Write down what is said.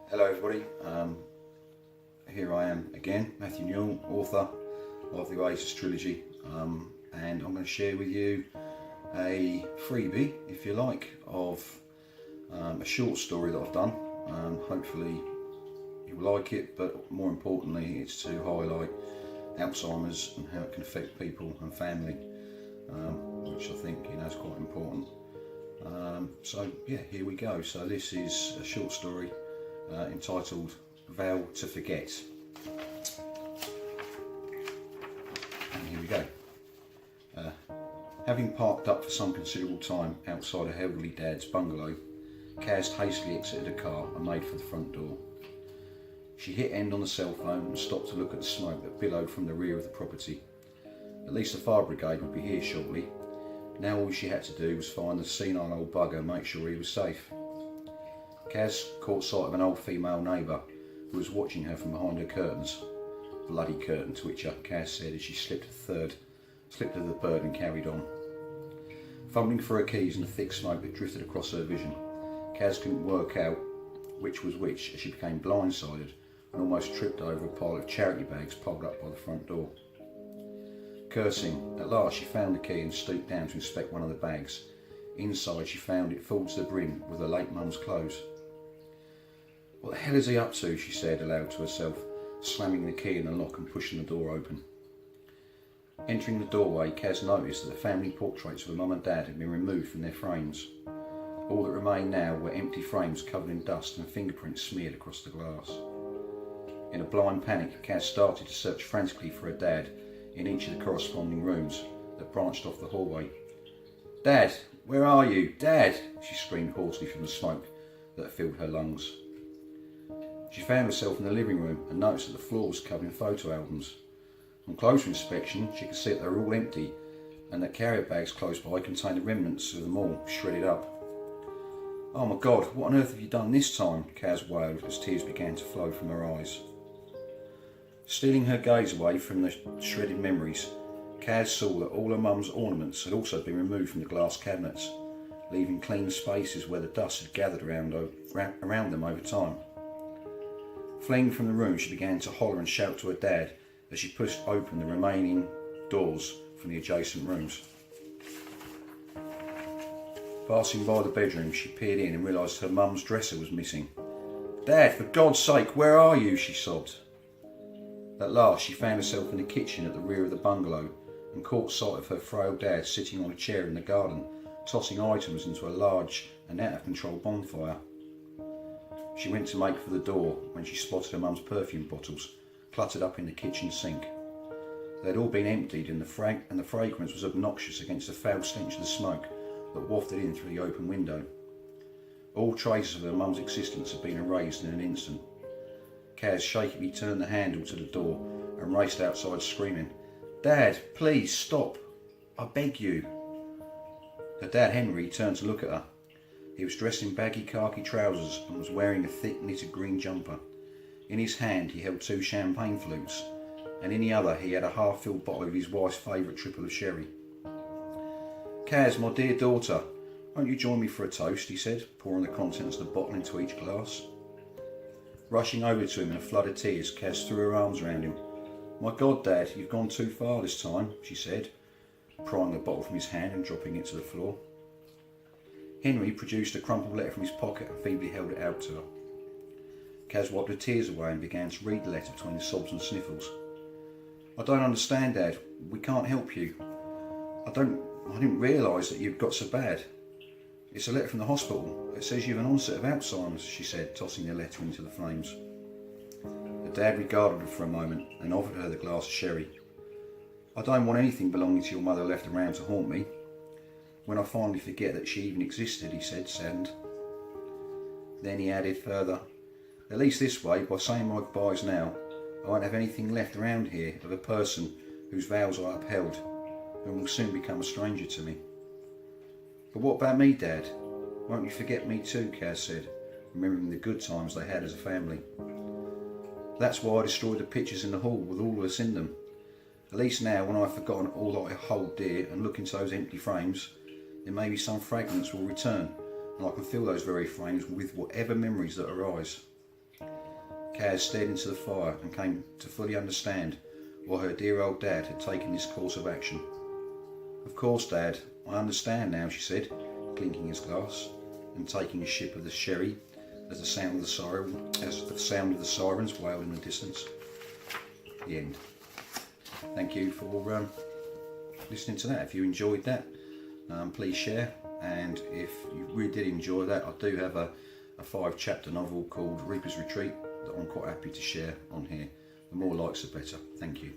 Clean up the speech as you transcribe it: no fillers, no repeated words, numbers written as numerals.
Hello everybody, here I am again, Matthew Newell, author of the Oasis trilogy, and I'm going to share with you a freebie, if you like, of a short story that I've done. Hopefully you'll like it, but more importantly it's to highlight Alzheimer's and how it can affect people and family, which I think is quite important. So yeah, here we go. So this is a short story entitled Vow To Forget. And here we go. Having parked up for some considerable time outside her elderly dad's bungalow, Kaz hastily exited the car and made for the front door. She hit end on the cell phone and stopped to look at the smoke that billowed from the rear of the property. At least the fire brigade would be here shortly. Now all she had to do was find the senile old bugger and make sure he was safe. Kaz caught sight of an old female neighbour who was watching her from behind her curtains. Bloody curtain twitcher, Kaz said as she slipped to the bird and carried on. Fumbling for her keys in the thick smoke that drifted across her vision, Kaz couldn't work out which was which as she became blindsided and almost tripped over a pile of charity bags piled up by the front door. Cursing, at last she found the key and stooped down to inspect one of the bags. Inside she found it full to the brim with her late mum's clothes. "What the hell is he up to?" she said aloud to herself, slamming the key in the lock and pushing the door open. Entering the doorway, Kaz noticed that the family portraits of her mum and dad had been removed from their frames. All that remained now were empty frames covered in dust and fingerprints smeared across the glass. In a blind panic, Kaz started to search frantically for her dad in each of the corresponding rooms that branched off the hallway. "Dad, where are you? Dad!" she screamed hoarsely from the smoke that filled her lungs. She found herself in the living room and noticed that the floor was covered in photo albums. On closer inspection, she could see that they were all empty and that carrier bags close by contained the remnants of them all, shredded up. "Oh my God, what on earth have you done this time?" Kaz wailed as tears began to flow from her eyes. Stealing her gaze away from the shredded memories, Kaz saw that all her mum's ornaments had also been removed from the glass cabinets, leaving clean spaces where the dust had gathered around them over time. Fleeing from the room, she began to holler and shout to her dad as she pushed open the remaining doors from the adjacent rooms. Passing by the bedroom, she peered in and realised her mum's dresser was missing. "Dad, for God's sake, where are you?" she sobbed. At last she found herself in the kitchen at the rear of the bungalow and caught sight of her frail dad sitting on a chair in the garden, tossing items into a large and out of control bonfire. She went to make for the door when she spotted her mum's perfume bottles cluttered up in the kitchen sink. They had all been emptied and the fragrance was obnoxious against the foul stench of the smoke that wafted in through the open window. All traces of her mum's existence had been erased in an instant. Kaz shakily turned the handle to the door and raced outside screaming, "Dad, please stop, I beg you." Her dad Henry turned to look at her. He was dressed in baggy khaki trousers and was wearing a thick knitted green jumper. In his hand he held 2 champagne flutes, and in the other he had a half-filled bottle of his wife's favourite triple of sherry. "Kaz, my dear daughter, won't you join me for a toast?" he said, pouring the contents of the bottle into each glass. Rushing over to him in a flood of tears, Kaz threw her arms around him. "My God, Dad, you've gone too far this time," she said, prying the bottle from his hand and dropping it to the floor. Henry produced a crumpled letter from his pocket and feebly held it out to her. Kaz wiped her tears away and began to read the letter between the sobs and sniffles. "I don't understand, Dad. We can't help you. I didn't realise that you'd got so bad. It's a letter from the hospital. It says you have an onset of Alzheimer's," she said, tossing the letter into the flames. Her dad regarded her for a moment and offered her the glass of sherry. "I don't want anything belonging to your mother left around to haunt me. When I finally forget that she even existed," he said, saddened. Then he added further, "At least this way, by saying my goodbyes now, I won't have anything left around here of a person whose vows I upheld and will soon become a stranger to me." "But what about me, Dad? Won't you forget me too?" Kaz said, remembering the good times they had as a family. "That's why I destroyed the pictures in the hall with all of us in them. At least now, when I've forgotten all that I hold dear and look into those empty frames, then maybe some fragments will return and I can fill those very frames with whatever memories that arise." Kaz stared into the fire and came to fully understand why her dear old dad had taken this course of action. "Of course, Dad, I understand now," she said, clinking his glass and taking a sip of the sherry as the sound of the sirens wailed in the distance. The end. Thank you for listening to that. If you enjoyed that, please share. And if you really did enjoy that, I do have a 5-chapter novel called Reaper's Retreat that I'm quite happy to share on here. The more likes, the better. Thank you.